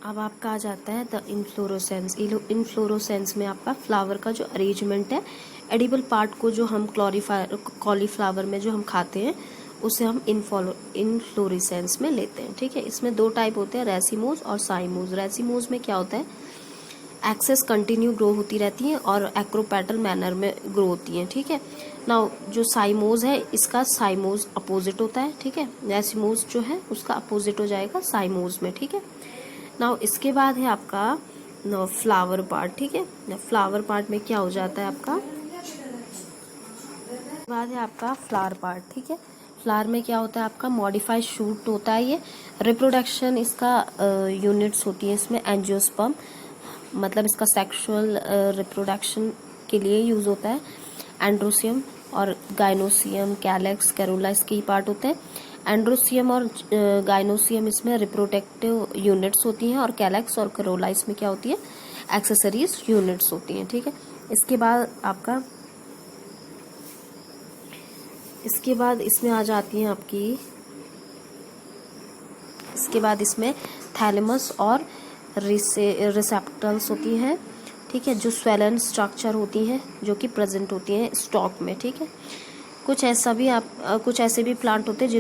अब आपका आ जाता है द इन्फ्लोरोसेंस। इन्फ्लोरोसेंस में आपका फ्लावर का जो अरेंजमेंट है, एडिबल पार्ट को जो हम कॉलीफ्लावर में जो हम खाते हैं उसे हम इन्फ्लोरेसेंस में लेते हैं। ठीक है, इसमें दो टाइप होते हैं, रेसिमोज और साइमोज। रेसिमोज में क्या होता है, एक्सेस कंटिन्यू ग्रो होती रहती है और एक्रोपेटल मैनर में ग्रो होती है। ठीक है, नाउ जो साइमोज है इसका साइमोज अपोजिट होता है। ठीक है, रेसिमोज जो है उसका अपोजिट हो जाएगा साइमोज में। ठीक है, नाउ इसके बाद है आपका फ्लावर पार्ट। ठीक है, फ्लावर पार्ट में क्या हो जाता है आपका, बाद है आपका फ्लावर पार्ट। ठीक है, फ्लावर में क्या होता है आपका, मॉडिफाइड शूट होता है। ये रिप्रोडक्शन इसका यूनिट्स होती है इसमें, एंजियोस्पर्म मतलब इसका सेक्सुअल रिप्रोडक्शन के लिए यूज होता है। एंड्रोसियम और गाइनोसियम, कैलेक्स, कैरोला इसके ही पार्ट होते हैं। एंड्रोसियम और गाइनोसियम इसमें रिप्रोडक्टिव यूनिट्स होती हैं और कैलेक्स और कैरोला इसमें क्या होती है, एक्सेसरीज यूनिट्स होती हैं। ठीक है, इसके बाद इसमें आ जाती हैं आपकी, इसके बाद इसमें थैलेमस और रिसेप्टर्स होती हैं। ठीक है, जो स्वेलन स्ट्रक्चर होती हैं जो कि प्रेजेंट होती हैं स्टॉक में। ठीक है, कुछ ऐसे भी प्लांट होते हैं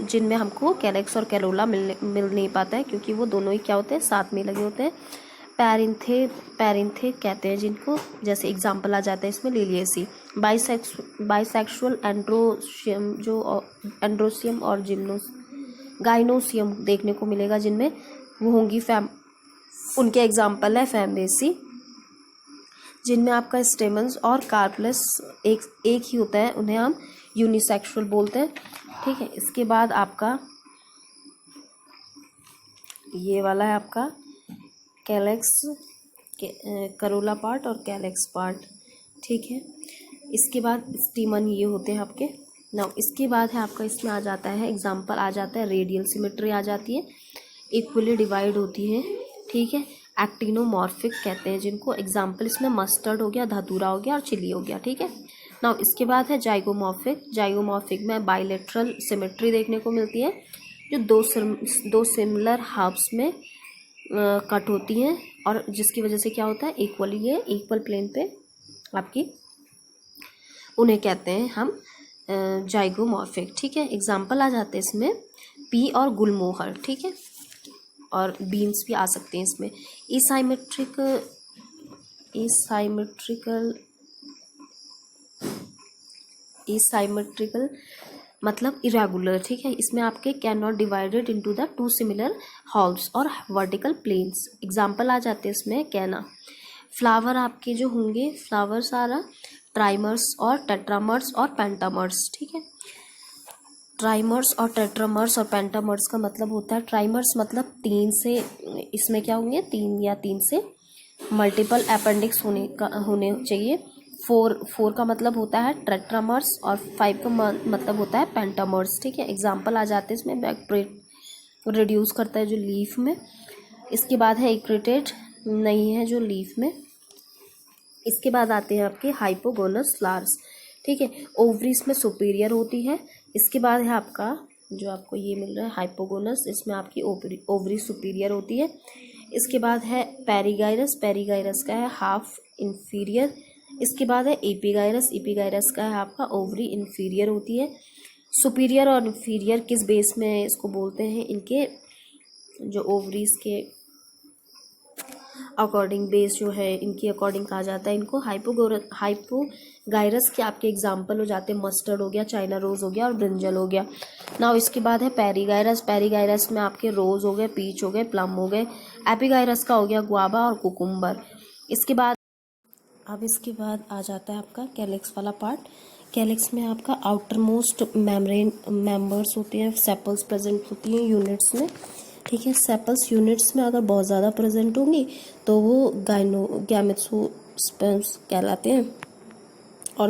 जिनमें हमको कैलेक्स और कैरोला मिल नहीं पाता है, क्योंकि वो दोनों ही क्या होते हैं, साथ में लगे होते हैं। पैरिंथे कहते हैं जिनको, जैसे एग्जांपल आ जाता है इसमें लिलियेसी। बाइसेक्सुअल एंड्रोसियम और गाइनोसियम देखने को मिलेगा, जिनमें वो होंगी उनके एग्जाम्पल है फैमेसी, जिनमें आपका स्टेमन्स और कार्पलेस एक ही होता है, उन्हें हम यूनिसेक्सुअल बोलते हैं। ठीक है, इसके बाद आपका ये वाला है आपका कैलेक्स, करोला पार्ट और कैलेक्स पार्ट। ठीक है, इसके बाद स्टीमन ये होते हैं आपके। नाउ इसके बाद है आपका, इसमें आ जाता है एग्जाम्पल आ जाता है, रेडियल सिमेट्री आ जाती है, इक्वली डिवाइड होती है। ठीक है, एक्टिनोमॉर्फिक कहते हैं जिनको, एग्जाम्पल इसमें मस्टर्ड हो गया, धतूरा हो गया और चिली हो गया। ठीक है, नाउ इसके बाद है जाइगोमॉर्फिक। जाइगोमॉर्फिक में बाइलेटरल सिमेट्री देखने को मिलती है, जो दो सिमिलर हाफ्स में कट होती हैं और जिसकी वजह से क्या होता है, इक्वल प्लेन पे आपकी, उन्हें कहते हैं हम जाइगोमॉर्फिक। ठीक है, एग्जाम्पल आ जाते हैं इसमें पी और गुलमोहर। ठीक है, और बीन्स भी आ सकते हैं इसमें। इसाइमेट्रिकल मतलब इरेगुलर। ठीक है, इसमें आपके can not divided into the two similar halls और वर्टिकल प्लेन्स। एग्जाम्पल आ जाते हैं इसमें कैना। फ्लावर आपके जो होंगे, फ्लावर सारा ट्राइमर्स और टेट्रामर्स और पेंटामर्स। ठीक है, ट्राइमर्स और टेट्रामर्स और पेंटामर्स का मतलब होता है, ट्राइमर्स मतलब 3 से, इसमें क्या होंगे 3 या 3 से मल्टीपल अपेंडिक्स होने चाहिए। 4 का मतलब होता है टेट्रामर्स और 5 का मतलब होता है पेंटामर्स। ठीक है, एग्जाम्पल आ जाते हैं इसमें, बैक्टीरिया रिड्यूस करता है जो लीफ में। इसके बाद है इक्रेटेड, नहीं है जो लीफ में। इसके बाद आते हैं आपके हाइपोगोनस फ्लावर्स। ठीक है, ओवरीज में सुपीरियर होती है। इसके बाद है आपका जो आपको ये मिल रहा है हाइपोगोनस, इसमें आपकी ओवरी सुपीरियर होती है। इसके बाद है पेरीगाइरस, पेरीगाइरस का है हाफ इंफीरियर। इसके बाद है एपीगाइरस, एपीगाइरस का है आपका ओवरी इंफीरियर होती है। सुपीरियर और इंफीरियर किस बेस में इसको बोलते हैं, इनके जो ओवरीज के अकॉर्डिंग, बेस जो है इनकी अकॉर्डिंग कहा जाता है इनको। हाइपोगाइरस के आपके एग्जाम्पल हो जाते हैं, मस्टर्ड हो गया, चाइना रोज हो गया और ब्रिंजल हो गया। नाउ इसके बाद है पेरीगाइरस, पेरीगाइरस में आपके रोज हो गए, पीच हो गए, प्लम हो गए। एपीगाइरस का हो गया गुआवा और कुकुम्बर। इसके बाद आ जाता है आपका कैलेक्स वाला पार्ट। कैलेक्स में आपका आउटर मोस्ट मेम्ब्रेन मेंबर्स होते हैं, सेपल्स प्रेजेंट होती हैं यूनिट्स में। ठीक है, सेपल्स यूनिट्स में अगर बहुत ज़्यादा प्रेजेंट होंगी तो वो गैमेटोस्पर्म्स कहलाते हैं, और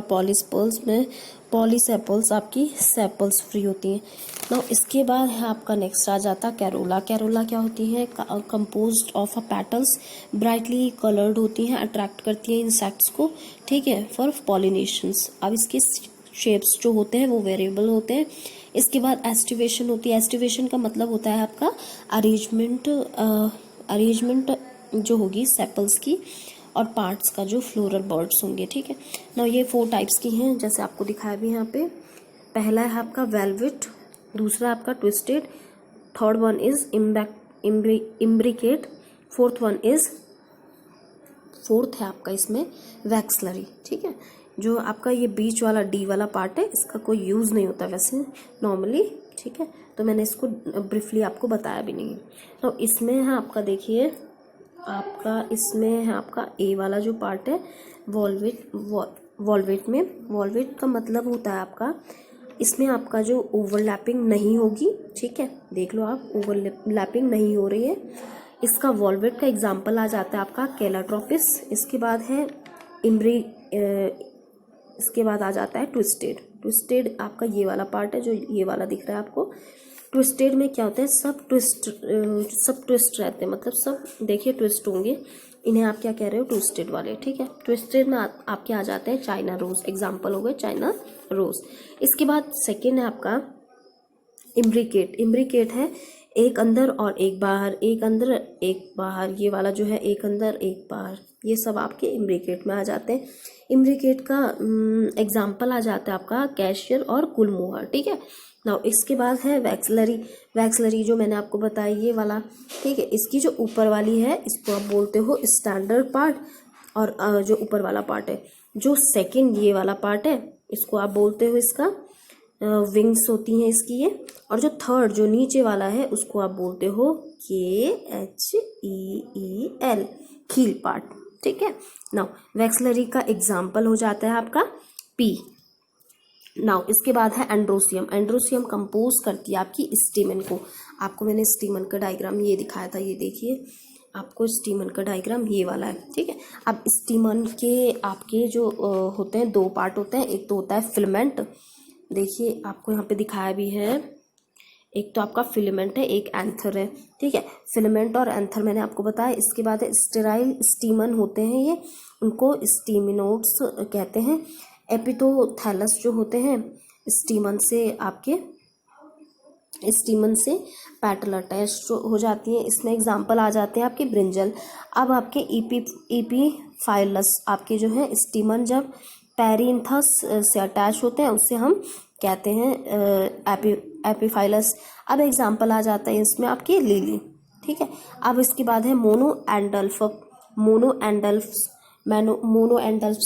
पॉलीसेपल्स आपकी सेपल्स फ्री होती हैं। तो इसके बाद है आपका नेक्स्ट आ जाता कैरोला। कैरोला क्या होती है, composed of a petals, brightly coloured होती हैं, अट्रैक्ट करती हैं इंसेक्ट्स को। ठीक है, फॉर पॉलिनेशंस। अब इसके शेप्स जो होते हैं वो वेरिएबल होते हैं। इसके बाद एस्टिवेशन होती है। एस्टिवेशन का मतलब होता है आपका अरेंजमेंट जो होगी सेपल्स की और पार्ट्स का जो फ्लोरल बर्ड्स होंगे, ठीक है ना। ये 4 टाइप्स की हैं जैसे आपको दिखाया भी यहाँ पे। पहला है आपका वेलवेट, दूसरा आपका twisted, third one is imbricate, fourth है आपका इसमें वैक्सलरी, ठीक है। जो आपका ये बीच वाला डी वाला पार्ट है इसका कोई यूज़ नहीं होता वैसे नॉर्मली, ठीक है, तो मैंने इसको ब्रीफली आपको बताया भी नहीं। तो इसमें है आपका, देखिए आपका इसमें है आपका ए वाला जो पार्ट है वॉल्वेट में, वॉल्वेट का मतलब होता है आपका इसमें आपका जो ओवरलैपिंग नहीं होगी, ठीक है, देख लो आप ओवरलैपिंग नहीं हो रही है। इसका वॉल्वेट का एग्जाम्पल आ जाता है आपका कैलाट्रोपिस, इसके बाद है इसके बाद आ जाता है ट्विस्टेड आपका ये वाला पार्ट है जो ये वाला दिख रहा है आपको। ट्विस्टेड में क्या होता है, सब ट्विस्ट रहते हैं, मतलब सब देखिए ट्विस्ट होंगे, इन्हें आप क्या कह रहे हो, ट्विस्टेड वाले, ठीक है। ट्विस्टेड में आपके आ जाते हैं चाइना रोज, एग्जाम्पल हो गए चाइना रोज। इसके बाद सेकेंड है आपका इम्ब्रिकेट है एक अंदर और एक बाहर, एक अंदर एक बाहर, ये वाला जो है एक अंदर एक बाहर, ये सब आपके इम्ब्रिकेट में आ जाते हैं। इम्ब्रिकेट का एग्जाम्पल आ जाता है आपका कैशियर और गुलमोहर, ठीक है ना। इसके बाद है वैक्सलरी जो मैंने आपको बताया ये वाला, ठीक है। इसकी जो ऊपर वाली है इसको आप बोलते हो स्टैंडर्ड पार्ट, और जो ऊपर वाला पार्ट है जो सेकंड ये वाला पार्ट है इसको आप बोलते हो इसका विंग्स होती हैं इसकी ये, और जो थर्ड जो नीचे वाला है उसको आप बोलते हो KHEEL, हील पार्ट, ठीक है। नाउ वैक्सलरी का एग्जाम्पल हो जाता है आपका पी। नाउ इसके बाद है एंड्रोसियम कंपोज करती है आपकी स्टेमन को। आपको मैंने स्टेमन का डायग्राम ये दिखाया था, ये देखिए आपको स्टेमन का डायग्राम ये वाला है, ठीक है। अब स्टेमन के आपके जो होते हैं 2 पार्ट होते हैं, एक तो होता है फिलामेंट, देखिए आपको यहाँ पे दिखाया भी है, एक तो आपका फिलामेंट है एक एंथर है, ठीक है। फिलामेंट और एंथर मैंने आपको बताया। इसके बाद है स्टेराइल स्टीमन होते हैं ये, उनको स्टीमिनोड्स कहते हैं। एपिथोथैलस जो होते हैं स्टीमन से पैटल अटैच हो जाती है, इसमें एग्जाम्पल आ जाते हैं आपके ब्रिंजल। अब आपके एपीफाइलस आपके जो है स्टीमन जब पेरिंथस से अटैच होते हैं उससे हम कहते हैं एपीफाइलस। अब एग्जाम्पल आ जाता है इसमें आपके लिली, ठीक है। अब इसके बाद है मोनोएंडल्फ्स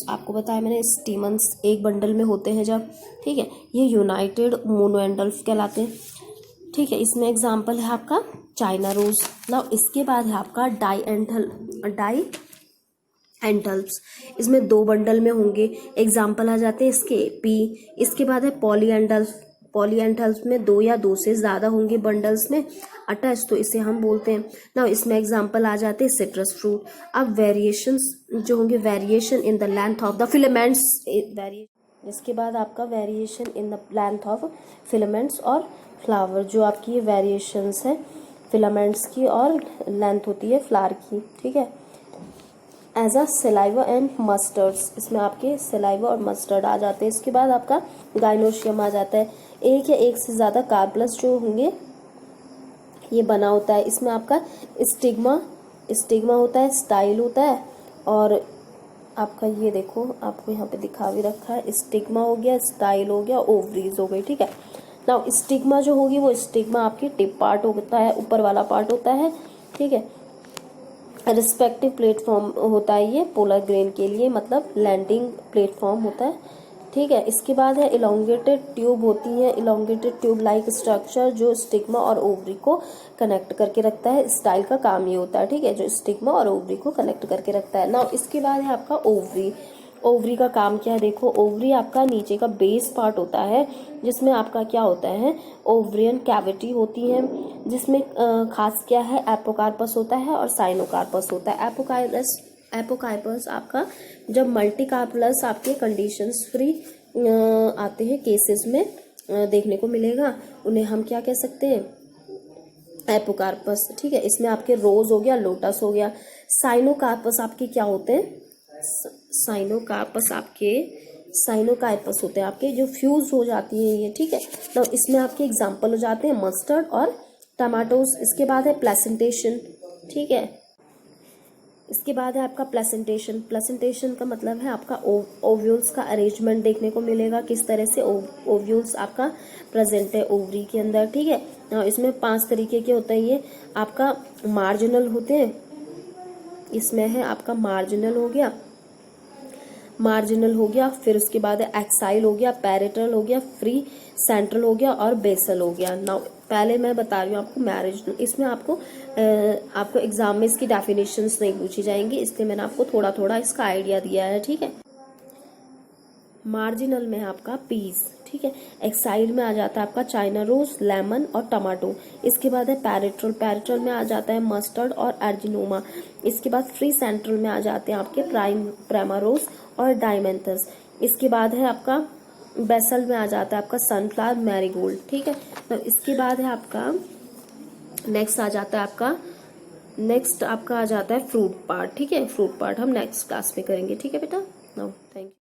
आपको बताया मैंने, स्टीमन्स एक बंडल में होते हैं जब, ठीक है, ये यूनाइटेड मोनोएंडल्फ कहलाते हैं, ठीक है। इसमें एग्जाम्पल है आपका चाइना रोज। ना इसके बाद है आपका डाईएंथल्प्स, इसमें 2 बंडल में होंगे, एग्जाम्पल आ जाते हैं इसके पी। इसके बाद है पॉलीएंथल्प्स में 2 या 2 से ज़्यादा होंगे बंडल्स में अटैच, तो इसे हम बोलते हैं ना। इसमें एग्जाम्पल आ जाते हैं सिट्रस फ्रूट। अब वेरिएशंस जो होंगे, variation in the length of the filaments, इसके बाद आपका variation in the length of filaments और फ्लावर, जो आपकी ये वेरिएशंस है फिलामेंट्स की और लेंथ होती है फ्लावर की, ठीक है। As a saliva and mustards, इसमें आपके सलाइवा और मस्टर्ड आ जाते हैं। इसके बाद आपका गाइनोशियम आ जाता है, एक या एक से ज़्यादा कार्पल्स जो होंगे ये बना होता है। इसमें आपका स्टिग्मा होता है, स्टाइल होता है, और आपका ये देखो आपको यहाँ पे दिखा भी रखा है, स्टिग्मा हो गया, स्टाइल हो गया, ओवरीज हो गई, ठीक है। नाउ स्टिग्मा जो होगी वो स्टिग्मा आपकी टिप पार्ट होता है, ऊपर वाला पार्ट होता है, ठीक है। रिस्पेक्टिव प्लेटफॉर्म होता है ये पोलर ग्रेन के लिए, मतलब लैंडिंग प्लेटफॉर्म होता है, ठीक है। इसके बाद है इलोंगेटेड ट्यूब होती है, इलोंगेटेड ट्यूब लाइक स्ट्रक्चर जो स्टिग्मा और ओवरी को कनेक्ट करके रखता है। स्टाइल का काम ये होता है, ठीक है, जो स्टिग्मा और ओवरी को कनेक्ट करके रखता है। नाउ इसके बाद है आपका ओवरी का काम क्या है, देखो ओवरी आपका नीचे का बेस पार्ट होता है जिसमें आपका क्या होता है, ओवरियन कैविटी होती है, जिसमें खास क्या है, एपोकार्पस होता है और साइनोकार्पस होता है। एपोकार्पस आपका जब मल्टीकार्पस आपके कंडीशंस फ्री आते हैं केसेस में देखने को मिलेगा, उन्हें हम क्या कह सकते हैं, एपोकार्पस, ठीक है। इसमें आपके रोज हो गया, लोटस हो गया। साइनोकार्पस आपके क्या होते हैं, साइनोकार्पस होते हैं आपके जो फ्यूज हो जाती है ये, ठीक है। तो इसमें आपके एग्जाम्पल हो जाते हैं मस्टर्ड और टमाटोज। इसके बाद है प्लेसेंटेशन, ठीक है, इसके बाद है आपका प्लेसेंटेशन। प्लेसेंटेशन का मतलब है आपका ओव्यूल्स का अरेंजमेंट देखने को मिलेगा, किस तरह से ओव्यूल्स आपका प्रेजेंट है ओवरी के अंदर, ठीक है। इसमें 5 तरीके के होते हैं। ये आपका मार्जिनल होते हैं, इसमें है आपका मार्जिनल हो गया, फिर उसके बाद है एक्साइल हो गया, पैरेटल हो गया, फ्री सेंट्रल हो गया और बेसल हो गया। नाउ पहले मैं बता रही हूँ आपको मैरिज, इसमें आपको एग्जाम में इसकी डेफिनेशंस नहीं पूछी जाएंगी, इसलिए मैंने आपको थोड़ा थोड़ा इसका आइडिया दिया है, ठीक है। मार्जिनल में है आपका पीस, ठीक है। एक्साइड में आ जाता है आपका चाइना रोज, लेमन और टमाटो। इसके बाद है पैरेट्रल में आ जाता है मस्टर्ड और अर्जिनोमा। इसके बाद फ्री सेंट्रल में आ जाते हैं आपके प्राइमारोस और डायमेंथस। इसके बाद है आपका बेसल में आ जाता है आपका सनफ्लावर, मैरीगोल्ड, ठीक है। तो इसके बाद है आपका नेक्स्ट आ जाता है फ्रूट पार्ट, ठीक है। फ्रूट पार्ट हम नेक्स्ट क्लास में करेंगे, ठीक है बेटा। Now thank you.